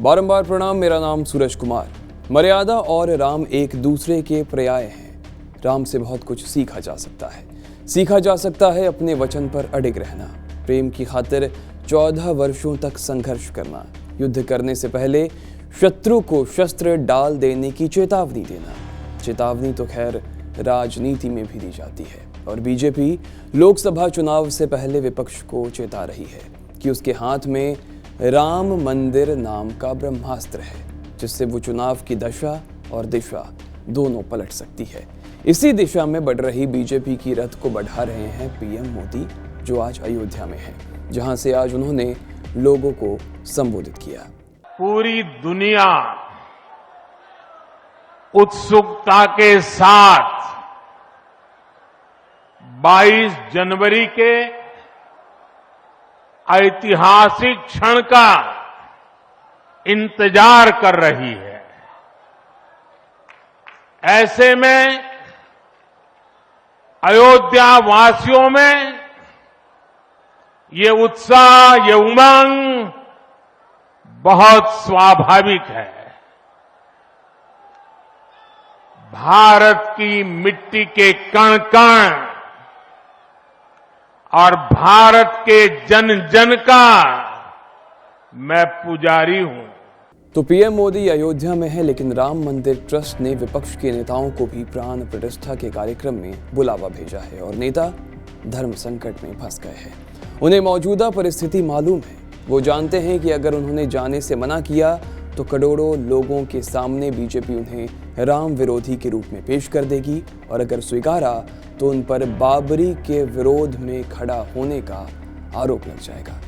बारंबार प्रणाम। मेरा नाम सूरज कुमार। मर्यादा और राम एक दूसरे के पर्याय हैं। राम से बहुत कुछ सीखा जा सकता है। सीखा जा सकता है अपने वचन पर अडिग रहना, प्रेम की खातिर 14 वर्षों तक संघर्ष करना, युद्ध करने से पहले शत्रु को शस्त्र डाल देने की चेतावनी देना। चेतावनी तो खैर राजनीति में भी दी जाती है और बीजेपी लोकसभा चुनाव से पहले विपक्ष को चेता रही है कि उसके हाथ में राम मंदिर नाम का ब्रह्मास्त्र है, जिससे वो चुनाव की दशा और दिशा दोनों पलट सकती है। इसी दिशा में बढ़ रही बीजेपी की रथ को बढ़ा रहे हैं पीएम मोदी, जो आज अयोध्या में हैं, जहां से आज उन्होंने लोगों को संबोधित किया। पूरी दुनिया उत्सुकता के साथ 22 जनवरी के ऐतिहासिक क्षण का इंतजार कर रही है। ऐसे में अयोध्या वासियों में ये उत्साह, ये उमंग बहुत स्वाभाविक है। भारत की मिट्टी के कण कण और भारत के जन जन का मैं पुजारी हूं। तो पीएम मोदी अयोध्या में है, लेकिन राम मंदिर ट्रस्ट ने विपक्ष के नेताओं को भी प्राण प्रतिष्ठा के कार्यक्रम में बुलावा भेजा है और नेता धर्म संकट में फंस गए हैं। उन्हें मौजूदा परिस्थिति मालूम है। वो जानते हैं कि अगर उन्होंने जाने से मना किया तो करोड़ों लोगों के सामने बीजेपी उन्हें राम विरोधी के रूप में पेश कर देगी और अगर स्वीकारा तो उन पर बाबरी के विरोध में खड़ा होने का आरोप लग जाएगा।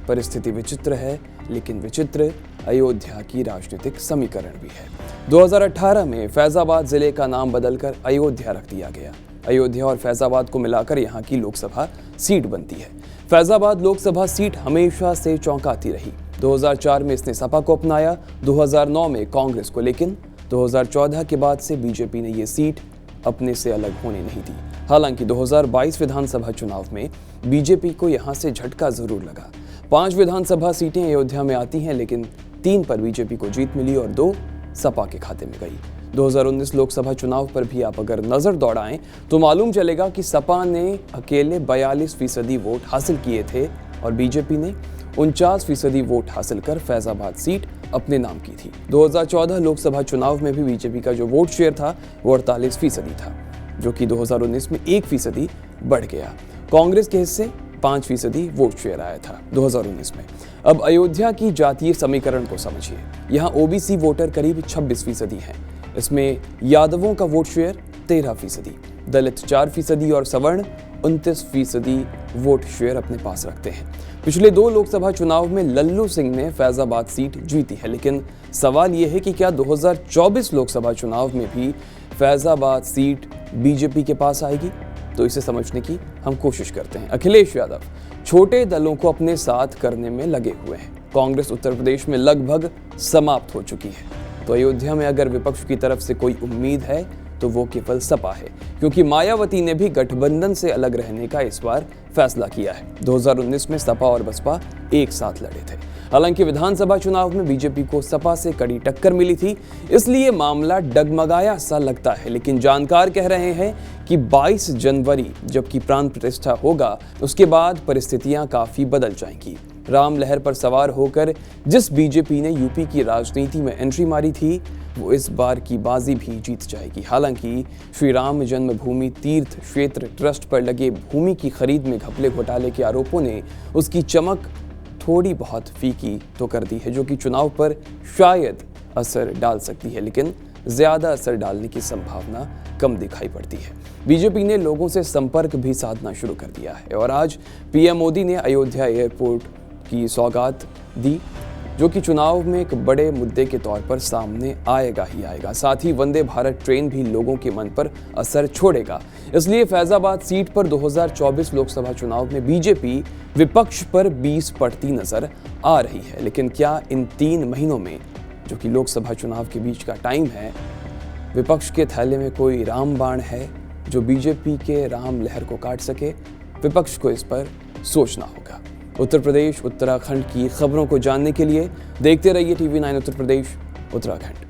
परिस्थिति विचित्र है, लेकिन विचित्र अयोध्या की राजनीतिक समीकरण भी है। 2018 में फैजाबाद जिले का नाम बदलकर अयोध्या रख दिया गया। अयोध्या और फैजाबाद को मिलाकर यहाँ की लोकसभा सीट बनती है। फैजाबाद लोकसभा सीट हमेशा से चौंकाती रही। 2004 में इसने सपा को अपनाया, 2009 में कांग्रेस को, लेकिन 2014 के बाद से बीजेपी ने ये सीट अपने से अलग होने नहीं दी। हालांकि 2022 विधानसभा चुनाव में बीजेपी को यहां से झटका जरूर लगा। 5 विधानसभा सीटें अयोध्या में आती हैं, लेकिन 3 पर बीजेपी को जीत मिली और 2 सपा के खाते में गई। 2019 लोकसभा चुनाव पर भी आप अगर नजर दौड़ाएं तो मालूम चलेगा कि सपा ने अकेले 42% वोट हासिल किए थे और बीजेपी ने 49% वोट हासिल कर फैजाबाद सीट अपने नाम की थी। 2014 लोकसभा चुनाव में भी बीजेपी का जो वोट शेयर था वो 48% था, जो कि 2019 में 1% बढ़ गया। कांग्रेस के हिस्से 5% वोट शेयर आया था 2019 में। अब अयोध्या की जातीय समीकरण को समझिए। यहाँ ओबीसी वोटर करीब 26% हैं। इसमें यादवों का वोट शेयर 13%, दलित 4% और सवर्ण 29% वोट शेयर अपने पास रखते हैं। पिछले 2 लोकसभा चुनाव में लल्लू सिंह ने फैजाबाद सीट जीती है, लेकिन सवाल यह है कि क्या 2024 लोकसभा चुनाव में भी फैजाबाद सीट बीजेपी के पास आएगी? तो इसे समझने की हम कोशिश करते हैं। अखिलेश यादव छोटे दलों को अपने साथ करने में लगे हुए हैं। कांग्रेस उत्तर प्रदेश में लगभग समाप्त हो चुकी है। तो अयोध्या में अगर विपक्ष की तरफ से कोई उम्मीद है तो वो केवल सपा है, क्योंकि मायावती ने भी गठबंधन से अलग रहने का इस बार फैसला किया है। 2019 में सपा और बसपा एक साथ लड़े थे। हालांकि विधानसभा चुनाव में बीजेपी को सपा से कड़ी टक्कर मिली थी, इसलिए मामला डगमगाया सा लगता है। लेकिन जानकार कह रहे हैं कि 22 जनवरी जबकि प्राण प्रतिष्ठा होगा, उसके बाद परिस्थितियां काफी बदल जाएंगी। राम लहर पर सवार होकर जिस बीजेपी ने यूपी की राजनीति में एंट्री मारी थी, वो इस बार की बाजी भी जीत जाएगी। हालांकि श्री राम जन्मभूमि तीर्थ क्षेत्र ट्रस्ट पर लगे भूमि की खरीद में घपले घोटाले के आरोपों ने उसकी चमक थोड़ी बहुत फीकी तो कर दी है, जो कि चुनाव पर शायद असर डाल सकती है, लेकिन ज्यादा असर डालने की संभावना कम दिखाई पड़ती है। बीजेपी ने लोगों से संपर्क भी साधना शुरू कर दिया है और आज पीएम मोदी ने अयोध्या एयरपोर्ट की सौगात दी, जो कि चुनाव में एक बड़े मुद्दे के तौर पर सामने आएगा ही आएगा। साथ ही वंदे भारत ट्रेन भी लोगों के मन पर असर छोड़ेगा। इसलिए फैजाबाद सीट पर 2024 लोकसभा चुनाव में बीजेपी विपक्ष पर 20 पड़ती नजर आ रही है। लेकिन क्या इन 3 महीनों में, जो कि लोकसभा चुनाव के बीच का टाइम है, विपक्ष के थैले में कोई रामबाण है जो बीजेपी के राम लहर को काट सके? विपक्ष को इस पर सोचना होगा। उत्तर प्रदेश उत्तराखंड की खबरों को जानने के लिए देखते रहिए TV9 उत्तर प्रदेश उत्तराखंड।